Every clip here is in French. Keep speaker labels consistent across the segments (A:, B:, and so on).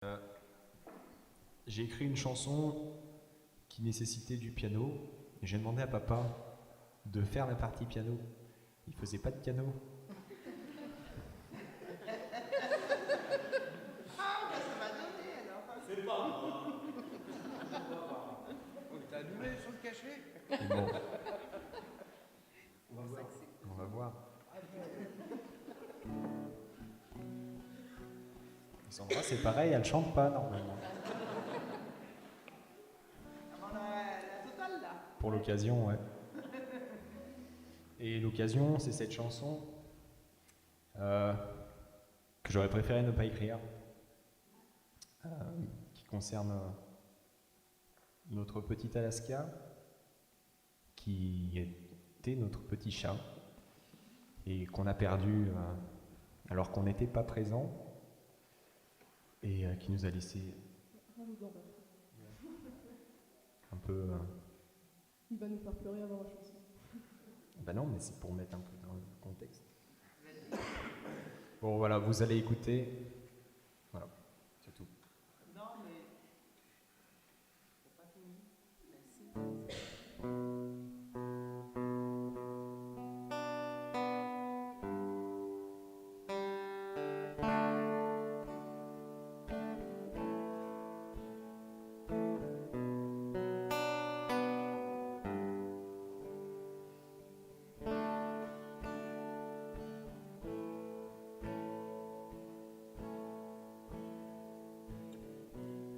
A: Euh, j'ai écrit une chanson qui nécessitait du piano et j'ai demandé à papa de faire la partie piano. Il faisait pas de piano.
B: Ah, bah ça m'a donné alors.
C: C'est pas moi.
B: Oh, t'as allumé sur le cachet.
A: Et bon, on va voir. Et Sandra, c'est pareil, elle chante pas normalement.
B: On a la totale là.
A: Pour l'occasion, ouais. Et l'occasion, c'est cette chanson que j'aurais préféré ne pas écrire, qui concerne notre petit Alaska, qui était notre petit chat, et qu'on a perdu alors qu'on n'était pas présent, et qui nous a laissé un peu...
D: Il va nous faire pleurer avant la chanson.
A: Ben non, mais c'est pour mettre un peu dans le contexte. Bon voilà, vous allez écouter. Voilà, c'est tout.
B: Non mais. C'est pas fini. Merci.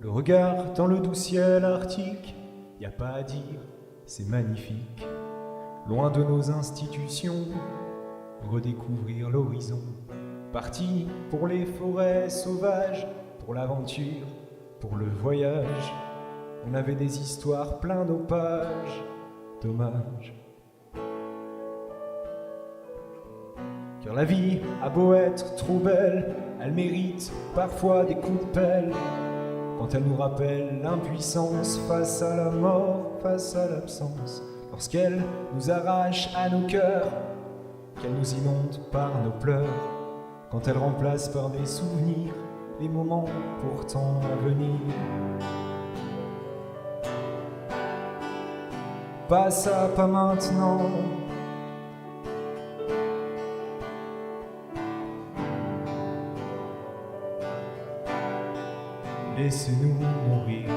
A: Le regard dans le doux ciel arctique, y a pas à dire, c'est magnifique. Loin de nos institutions, redécouvrir l'horizon. Parti pour les forêts sauvages, pour l'aventure, pour le voyage. On avait des histoires plein nos pages, dommage. Car la vie a beau être trop belle, elle mérite parfois des coups de pelle. Quand elle nous rappelle l'impuissance face à la mort, face à l'absence. Lorsqu'elle nous arrache à nos cœurs, qu'elle nous inonde par nos pleurs. Quand elle remplace par des souvenirs les moments pourtant à venir. Pas ça, pas maintenant. Laissez-nous mourir.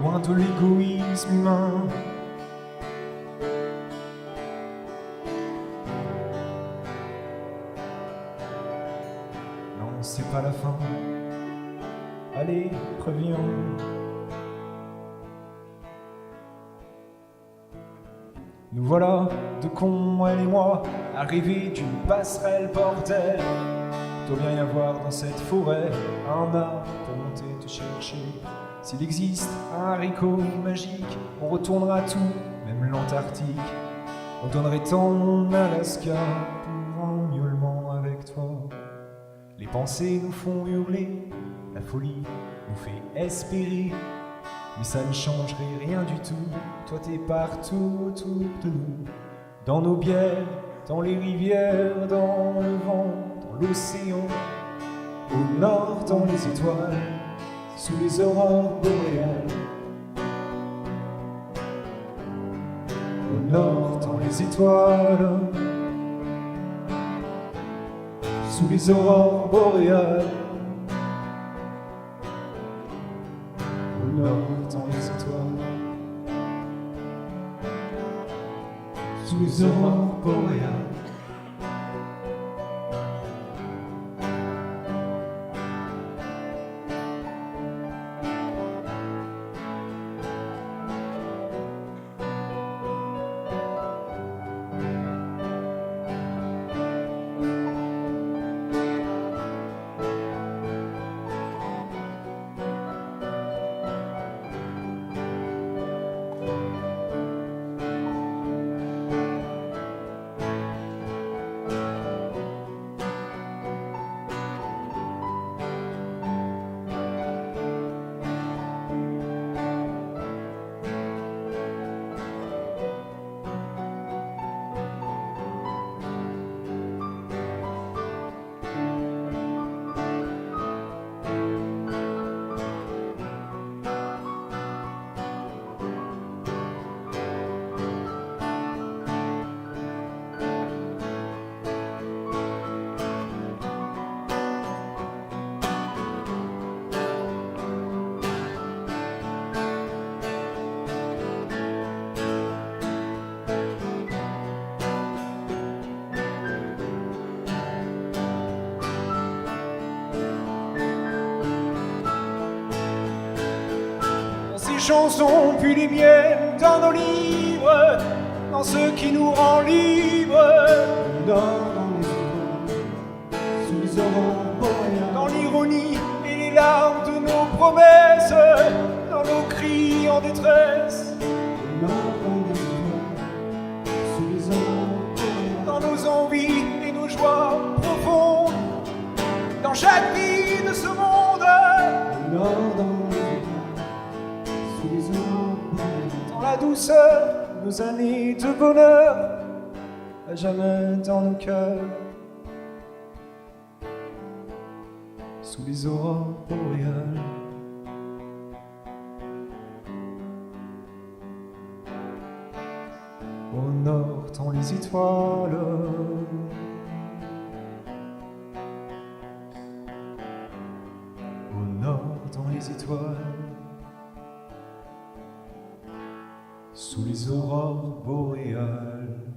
A: Loin de l'égoïsme humain. Non, c'est pas la fin. Allez, reviens. Nous voilà, deux cons, elle et moi, arrivés d'une passerelle bordel. Doit bien y avoir dans cette forêt un arbre pour monter te chercher. S'il existe un haricot magique, on retournera tout, même l'Antarctique. On donnerait tant mon Alaska pour un miaulement avec toi. Les pensées nous font hurler, la folie nous fait espérer. Mais ça ne changerait rien du tout, toi t'es partout autour de nous. Dans nos bières, dans les rivières, dans le vent, dans l'océan. Au nord, dans les étoiles, sous les aurores boréales. Au nord, dans les étoiles, sous les aurores boréales. Au nord, dans les étoiles, sous les aurores boréales. chansons, puis les miennes, dans nos livres, dans ce qui nous rend libres. Dans les étoiles, sous les aurores boréales, dans l'ironie et les larmes de nos promesses, dans nos cris en détresse. Dans les étoiles, sous les aurores boréales, dans nos envies et nos joies profondes, dans chaque vie de ce monde. Dans la douceur de nos années de bonheur, à jamais dans nos cœurs, sous les aurores boréales. Au nord, dans les étoiles, au nord, dans les étoiles, sous les aurores boréales.